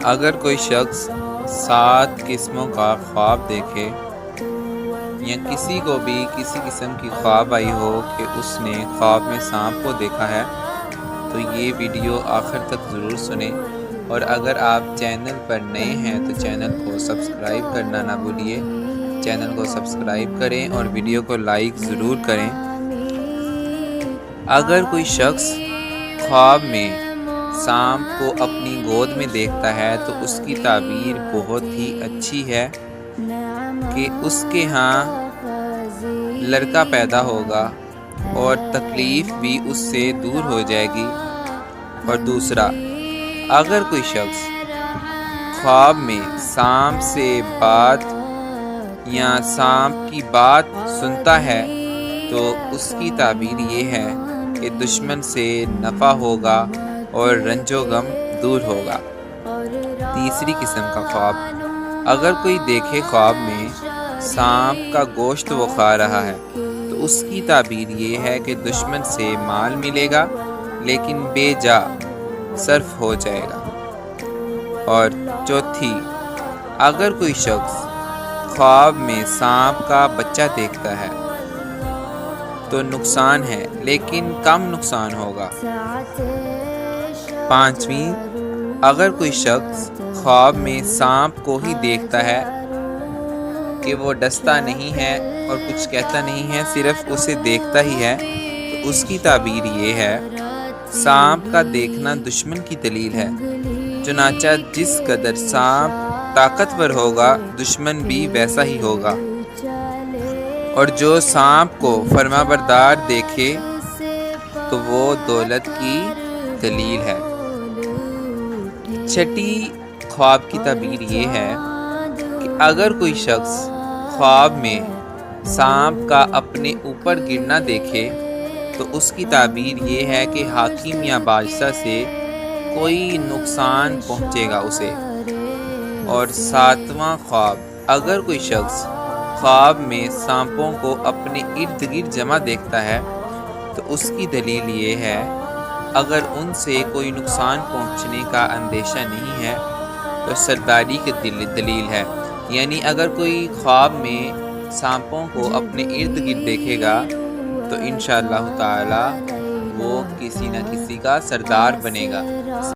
اگر کوئی شخص 7 قسموں کا خواب دیکھے یا کسی کو بھی کسی قسم کی خواب آئی ہو کہ اس نے خواب میں سانپ کو دیکھا ہے تو یہ ویڈیو آخر تک ضرور سنیں، اور اگر آپ چینل پر نئے ہیں تو چینل کو سبسکرائب کرنا نہ بھولیے۔ چینل کو سبسکرائب کریں اور ویڈیو کو لائک ضرور کریں۔ اگر کوئی شخص خواب میں سانپ کو اپنی گود میں دیکھتا ہے تو اس کی تعبیر بہت ہی اچھی ہے کہ اس کے ہاں لڑکا پیدا ہوگا اور تکلیف بھی اس سے دور ہو جائے گی۔ اور دوسرا، اگر کوئی شخص خواب میں سانپ سے بات یا سانپ کی بات سنتا ہے تو اس کی تعبیر یہ ہے کہ دشمن سے نفع ہوگا اور رنج و غم دور ہوگا۔ تیسری قسم کا خواب، اگر کوئی دیکھے خواب میں سانپ کا گوشت وہ کھا رہا ہے تو اس کی تعبیر یہ ہے کہ دشمن سے مال ملے گا لیکن بے جا صرف ہو جائے گا۔ اور چوتھی، اگر کوئی شخص خواب میں سانپ کا بچہ دیکھتا ہے تو نقصان ہے لیکن کم نقصان ہوگا۔ پانچویں، اگر کوئی شخص خواب میں سانپ کو ہی دیکھتا ہے کہ وہ ڈستا نہیں ہے اور کچھ کہتا نہیں ہے، صرف اسے دیکھتا ہی ہے، تو اس کی تعبیر یہ ہے، سانپ کا دیکھنا دشمن کی دلیل ہے، چنانچہ جس قدر سانپ طاقتور ہوگا دشمن بھی ویسا ہی ہوگا، اور جو سانپ کو فرما بردار دیکھے تو وہ دولت کی دلیل ہے۔ چھٹی خواب کی تعبیر یہ ہے کہ اگر کوئی شخص خواب میں سانپ کا اپنے اوپر گرنا دیکھے تو اس کی تعبیر یہ ہے کہ حاکم یا بادشاہ سے کوئی نقصان پہنچے گا اسے۔ اور ساتواں خواب، اگر کوئی شخص خواب میں سانپوں کو اپنے ارد گرد جمع دیکھتا ہے تو اس کی دلیل یہ ہے، اگر ان سے کوئی نقصان پہنچنے کا اندیشہ نہیں ہے تو سرداری کی دلیل ہے، یعنی اگر کوئی خواب میں سانپوں کو اپنے ارد گرد دیکھے گا تو انشاءاللہ تعالی وہ کسی نہ کسی کا سردار بنے گا۔